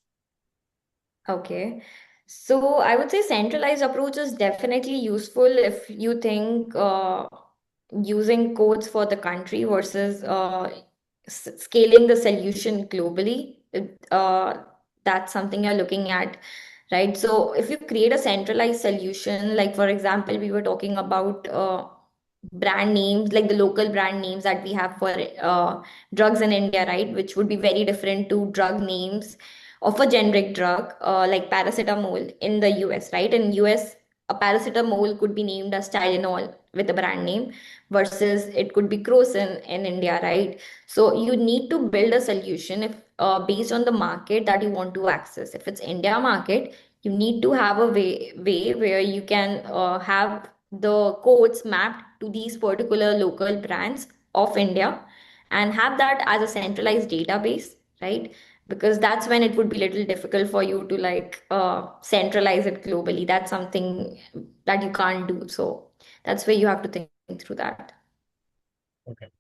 Okay. So I would say centralized approach is definitely useful if you think using codes for the country versus scaling the solution globally. That's something you're looking at, right? So if you create a centralized solution, like for example, we were talking about brand names, like the local brand names that we have for drugs in India, right? Which would be very different to drug names of a generic drug like paracetamol in the US, right? In US, a paracetamol could be named as Tylenol with a brand name versus it could be Crocin in India, right? So you need to build a solution if based on the market that you want to access. If it's India market, you need to have a way where you can have the codes mapped to these particular local brands of India and have that as a centralized database, right? Because that's when it would be a little difficult for you to like centralize it globally. That's something that you can't do. So that's where you have to think through that. Okay.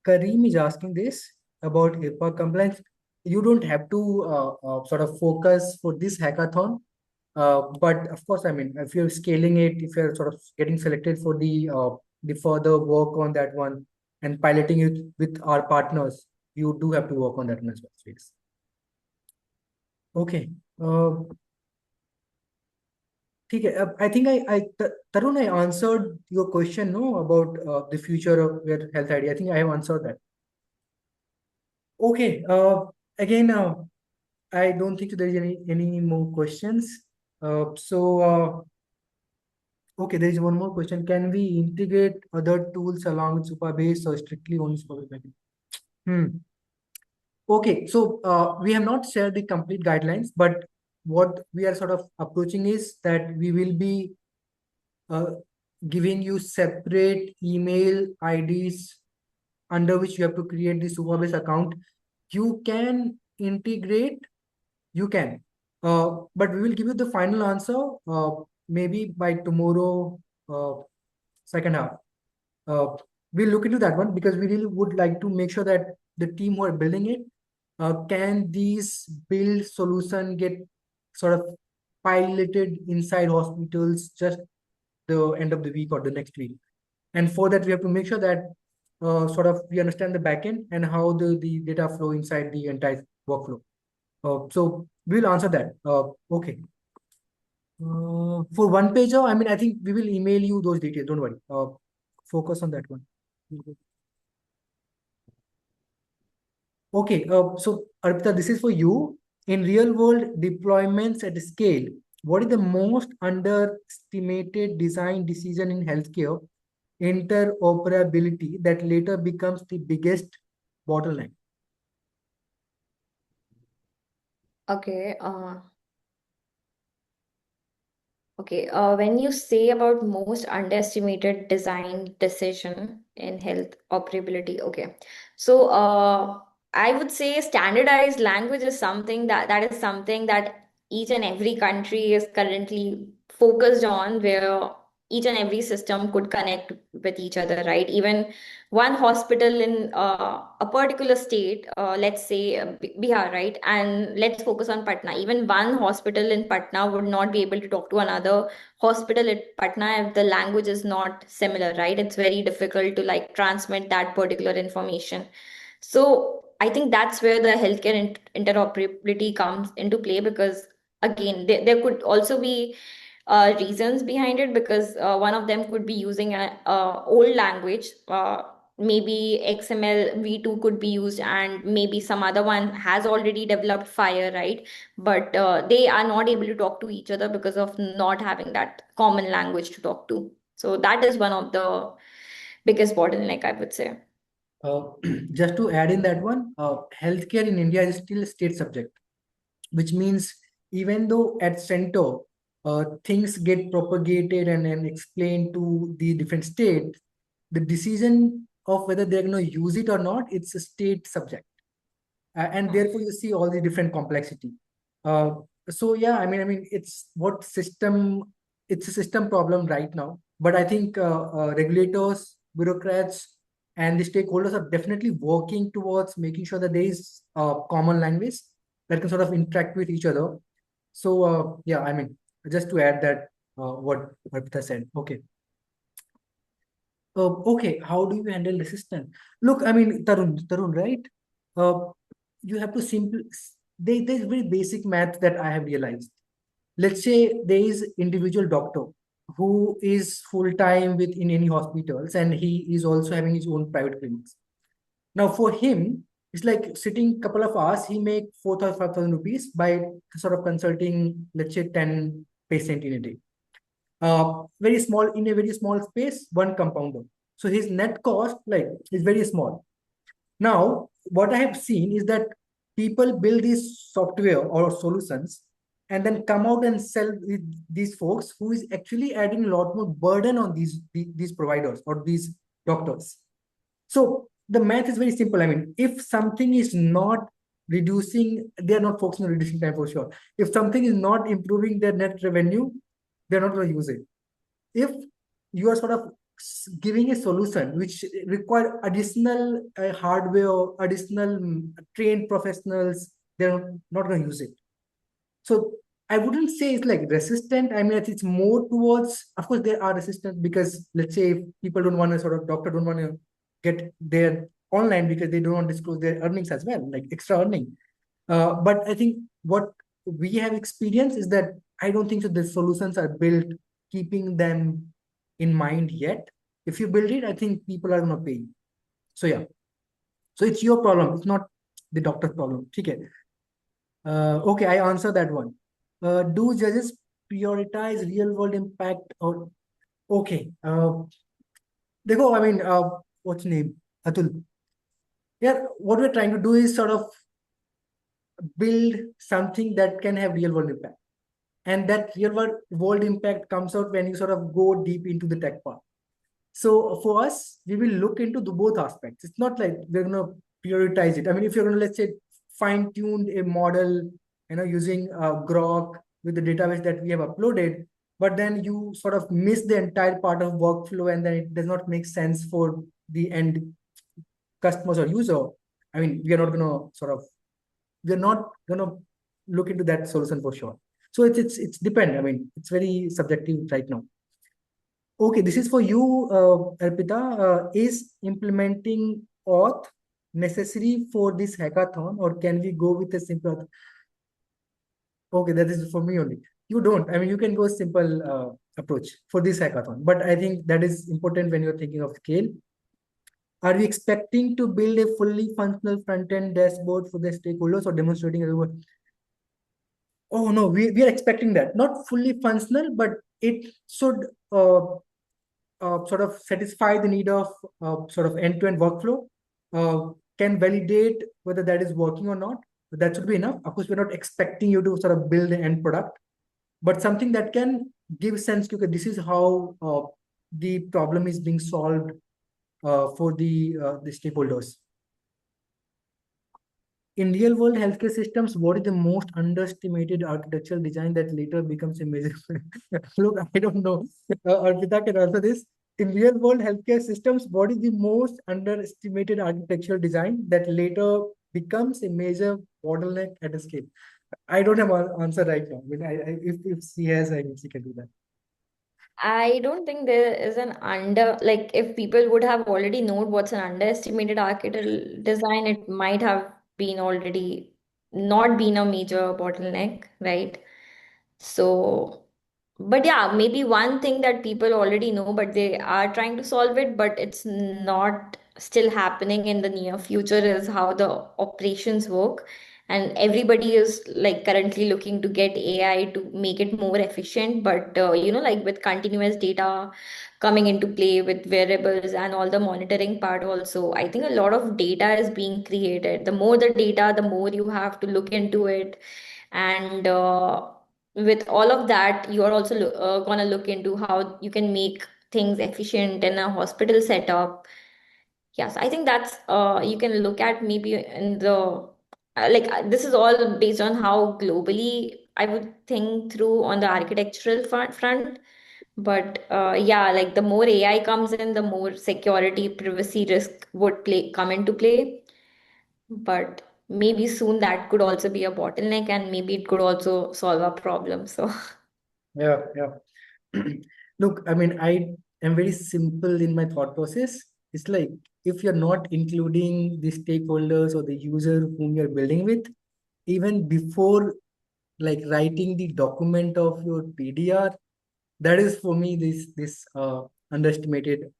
Kareem is asking this about HIPAA compliance. You don't have to sort of focus for this hackathon, but of course, I mean, if you're scaling it, if you're sort of getting selected for the further work on that one and piloting it with our partners, you do have to work on that one as well. Please. Okay. ठीक है. I think Tarun, I answered your question, no, about the future of your health ID. I think I have answered that. Okay. Again, I don't think there is any more questions. Okay, there is one more question. Can we integrate other tools along with Supabase or strictly only Supabase? Okay, so we have not shared the complete guidelines, but what we are sort of approaching is that we will be giving you separate email IDs under which you have to create the Superbase account. You can integrate, you can. But we will give you the final answer maybe by tomorrow, second half. Uh, we'll look into that one because we really would like to make sure that the team who are building it, can these build solution get sort of piloted inside hospitals just the end of the week or the next week. And for that, we have to make sure that sort of we understand the backend and how the data flow inside the entire workflow. So we'll answer that. Okay. For one pager, I mean, I think we will email you those details. Don't worry. Focus on that one. Okay. So Arpita, this is for you. In real world deployments at scale, what is the most underestimated design decision in healthcare interoperability that later becomes the biggest bottleneck? Okay. Okay, when you say about most underestimated design decision in health operability, okay. So I would say standardized language is something that is something that each and every country is currently focused on, where each and every system could connect with each other, right? Even one hospital in a particular state, let's say Bihar, right? And let's focus on Patna. Even one hospital in Patna would not be able to talk to another hospital at Patna if the language is not similar, right? It's very difficult to like transmit that particular information. So I think that's where the healthcare interoperability comes into play, because again, there could also be reasons behind it, because one of them could be using a old language. Maybe XML v2 could be used, and maybe some other one has already developed Fire, right? But they are not able to talk to each other because of not having that common language to talk to. So that is one of the biggest bottleneck, I would say. Uh, just to add in that one, healthcare in India is still a state subject, which means even though at center things get propagated and explained to the different states, the decision of whether they're going to use it or not, it's a state subject. And Hmm. therefore you see all the different complexity. Uh, so yeah, I mean, it's a system problem right now. But I think regulators, bureaucrats, and the stakeholders are definitely working towards making sure that there is a common language that can sort of interact with each other. So yeah, I mean, just to add that what Arpita said. Okay. Okay, how do you handle resistance? Look, I mean, Tarun, right? Uh, you have to there's very basic math that I have realized. Let's say there is individual doctor who is full time with in any hospitals, and he is also having his own private clinics. Now, for him, it's like sitting couple of hours. He make 4,000, 5,000 rupees by sort of consulting, let's say, 10 patient in a day. Very small, in a very small space, one compounder. So his net cost like is very small. Now, what I have seen is that people build these software or solutions and then come out and sell with these folks who is actually adding a lot more burden on these providers or these doctors. So the math is very simple. I mean, if something is not reducing, they are not focusing on reducing time for sure. If something is not improving their net revenue, they're not going to use it. If you are sort of giving a solution which require additional hardware, additional trained professionals, they're not going to use it. So I wouldn't say it's like resistant. I mean, it's more towards, of course, they are resistant because let's say if people don't want to sort of doctor don't want to get their online because they don't want to disclose their earnings as well, like extra earning. But I think what we have experienced is that I don't think that the solutions are built keeping them in mind yet. If you build it, I think people are going to pay you. So yeah, so it's your problem. It's not the doctor's problem. Okay. Okay, I answer that one. Do judges prioritize real world impact or okay? Dekho, I mean, what's name? Atul. Yeah, what we're trying to do is sort of build something that can have real world impact. And that real world impact comes out when you sort of go deep into the tech part. So for us, we will look into the both aspects. It's not like we're going to prioritize it. I mean, if you're going to, let's say, fine tune a model, using Grok with the database that we have uploaded, but then you sort of miss the entire part of workflow, and then it does not make sense for the end customers or user. I mean, we're not going to look into that solution for sure. So it's depend. I mean, it's very subjective right now. Okay, this is for you, Arpita. Is implementing auth necessary for this hackathon, or can we go with a simple? Okay, that is for me only. You don't. I mean, you can go simple approach for this hackathon, but I think that is important when you're thinking of scale. Are we expecting to build a fully functional front-end dashboard for the stakeholders or demonstrating everyone? Oh no, we are expecting that. Not fully functional, but it should sort of satisfy the need of sort of end-to-end workflow, can validate whether that is working or not. That should be enough. Of course, we're not expecting you to sort of build an end product, but something that can give sense to, okay, this is how the problem is being solved for the stakeholders. In real world healthcare systems, what is the most underestimated architectural design that later becomes a major? Look, I don't know. Arpita can answer this. In real world healthcare systems, what is the most underestimated architectural design that later becomes a major bottleneck at a scale? I don't have an answer right now. I mean, if she has, I guess she can do that. I don't think there is an like if people would have already known what's an underestimated architectural design, it might have been already not been a major bottleneck, right? So, but yeah, maybe one thing that people already know, but they are trying to solve it, but it's not still happening in the near future is how the operations work. And everybody is like currently looking to get AI to make it more efficient. But, like with continuous data coming into play with variables and all the monitoring part also, I think a lot of data is being created. The more the data, the more you have to look into it. And, with all of that, you are also going to look into how you can make things efficient in a hospital setup. Yes, I think that's you can look at maybe in the this is all based on how globally I would think through on the architectural front. But yeah, like the more AI comes in, the more security, privacy risk would come into play. But maybe soon that could also be a bottleneck, and maybe it could also solve a problem. So. Yeah, yeah. Look, I mean, I am very simple in my thought process. It's like if you're not including the stakeholders or the user whom you're building with, even before like writing the document of your PDR, that is for me this underestimated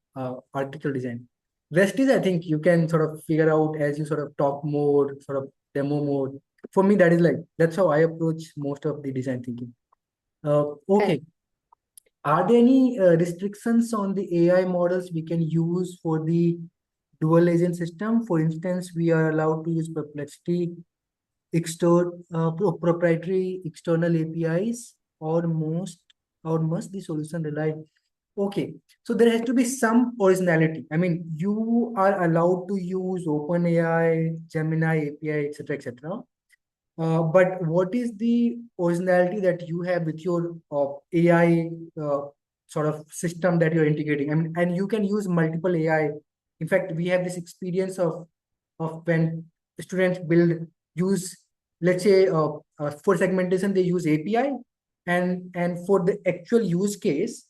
article design. Rest is, I think, you can sort of figure out as you sort of talk more, sort of demo more. For me, that is like that's how I approach most of the design thinking. Okay. Are there any restrictions on the AI models we can use for the dual agent system? For instance, we are allowed to use Perplexity, proprietary external APIs, or must the solution rely? Okay, so there has to be some originality. I mean, you are allowed to use OpenAI, Gemini API, etc., etc. But what is the originality that you have with your AI sort of system that you're integrating? I mean, and you can use multiple AI. In fact, we have this experience of when students use, let's say, for segmentation, they use API, and for the actual use case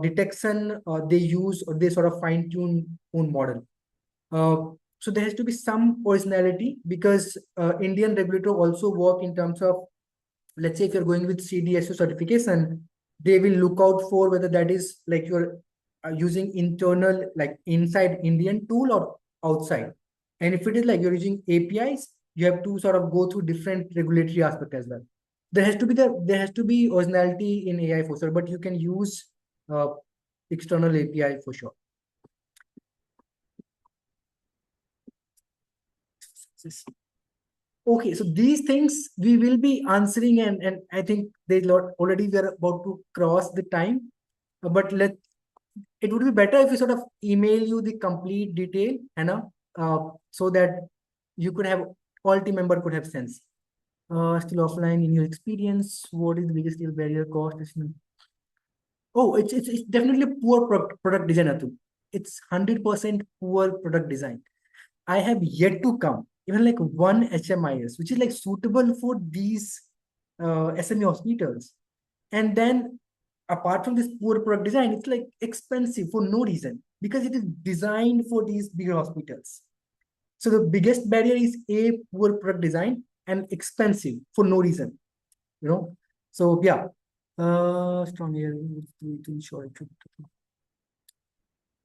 detection, they use or they sort of fine tune own model. So there has to be some originality because Indian regulator also work in terms of, let's say if you're going with CDSO certification, they will look out for whether that is like you're using internal, like inside Indian tool or outside. And if it is like you're using APIs, you have to sort of go through different regulatory aspect as well. There has to be originality in AI for sure, but you can use uh, external API for sure. Okay, so these things we will be answering, and I think there's lot already we are about to cross the time, but it would be better if we sort of email you the complete detail, Hannah, so that you could have all team member could have sense. Still offline in your experience, what is the biggest deal barrier cost? Oh, it's definitely poor product design, Atul. It's 100% poor product design. I have yet to come, even like one HMIS, which is like suitable for these SME hospitals. And then apart from this poor product design, it's like expensive for no reason because it is designed for these bigger hospitals. So the biggest barrier is a poor product design and expensive for no reason, you know. So yeah, strong here to ensure.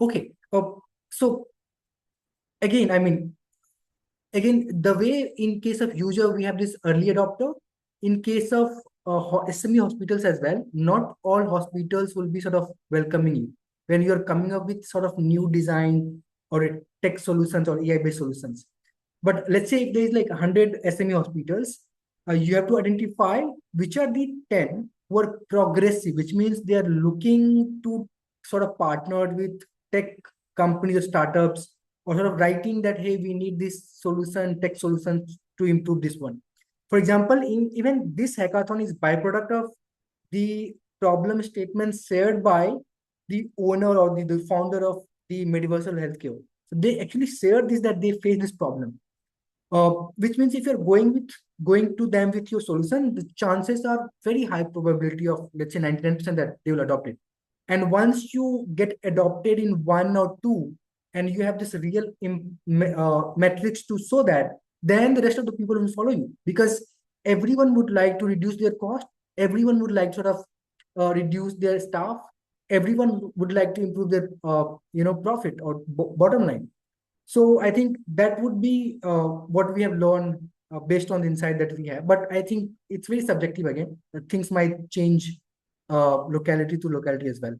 Okay, so again, I mean, again, the way in case of user, we have this early adopter. In case of SME hospitals as well, not all hospitals will be sort of welcoming you when you're coming up with sort of new design or a tech solutions or AI-based solutions. But let's say if there is like 100 SME hospitals, you have to identify which are the 10 who are progressive, which means they are looking to sort of partner with tech companies or startups, or sort of writing that, hey, we need this solution, tech solutions to improve this one. For example, in even this hackathon is byproduct of the problem statement shared by the owner or the founder of the Mediversal Healthcare. So they actually shared this, that they face this problem. Which means if you're going to them with your solution, the chances are very high probability of, let's say, 99% that they will adopt it. And once you get adopted in one or two, and you have this real metrics to show that, then the rest of the people will follow you, because everyone would like to reduce their cost. Everyone would like to sort of reduce their staff. Everyone would like to improve their profit or bottom line. So I think that would be what we have learned based on the insight that we have. But I think it's very subjective again. Things might change locality to locality as well.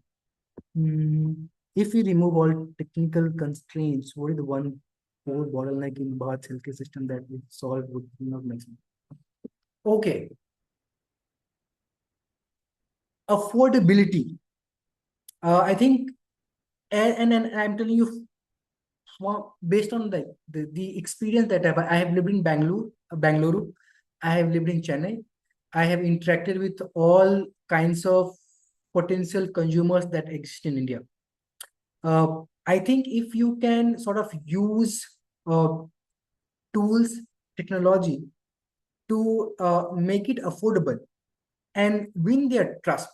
If we remove all technical constraints, what is the one core bottleneck in Bharat's healthcare system that we solve would not make sense? Okay. Affordability. I think, and I'm telling you, based on the experience that I have lived in Bangalore, I have lived in Chennai, I have interacted with all kinds of potential consumers that exist in India. I think if you can sort of use tools, technology to make it affordable and win their trust.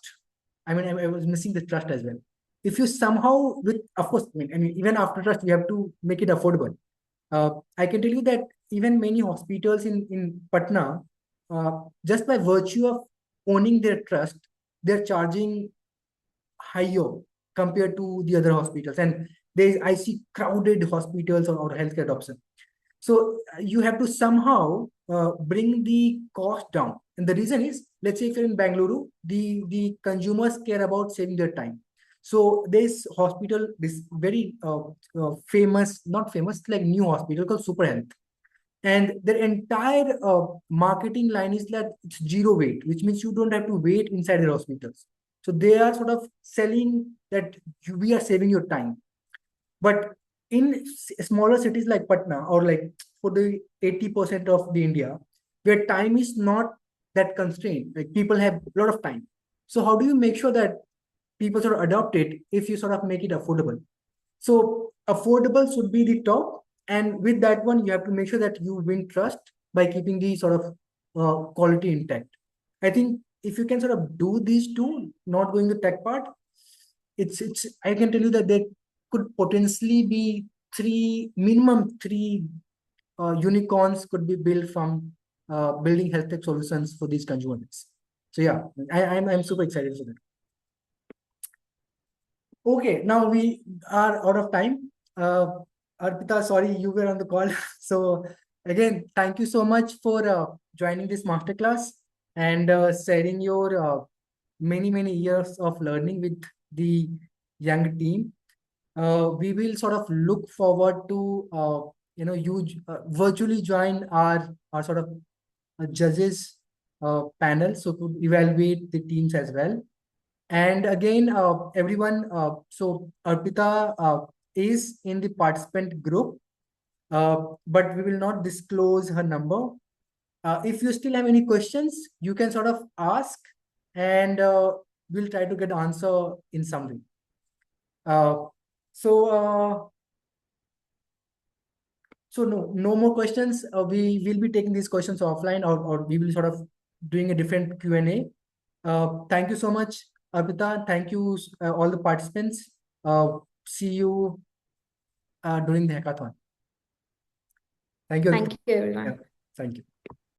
I mean, I was missing the trust as well. If you somehow, with, of course, I mean, even after trust, you have to make it affordable. I can tell you that even many hospitals in Patna, just by virtue of owning their trust, they're charging higher compared to the other hospitals. And I see crowded hospitals or healthcare adoption. So you have to somehow bring the cost down. And the reason is, let's say if you're in Bangalore, the consumers care about saving their time. So this hospital, this very famous, not famous, like new hospital called Super Health. And their entire marketing line is that it's zero wait, which means you don't have to wait inside their hospitals. So they are sort of selling that we are saving your time. But in smaller cities like Patna, or like for the 80% of the India, where time is not that constrained, like people have a lot of time. So how do you make sure that people sort of adopt it if you sort of make it affordable? So affordable should be the top. And with that one, you have to make sure that you win trust by keeping the sort of quality intact. I think if you can sort of do these two, not going the tech part, it's I can tell you that there could potentially be minimum three unicorns could be built from building health tech solutions for these consumers. So yeah, I'm super excited for that. Okay, now we are out of time. Arpita, sorry, you were on the call. So again, thank you so much for joining this masterclass and sharing your many years of learning with the young team. We will sort of look forward to virtually join our sort of judges panel, so to evaluate the teams as well. And again, everyone, so Arpita is in the participant group, but we will not disclose her number. If you still have any questions, you can sort of ask, and we'll try to get answer in some way. Uh, so, no more questions. We will be taking these questions offline, or we will sort of doing a different Q&A. Thank you so much, Arpita. Thank you, all the participants. See you during the hackathon. Thank you, Arpita. Thank you, everyone. Yeah, thank you.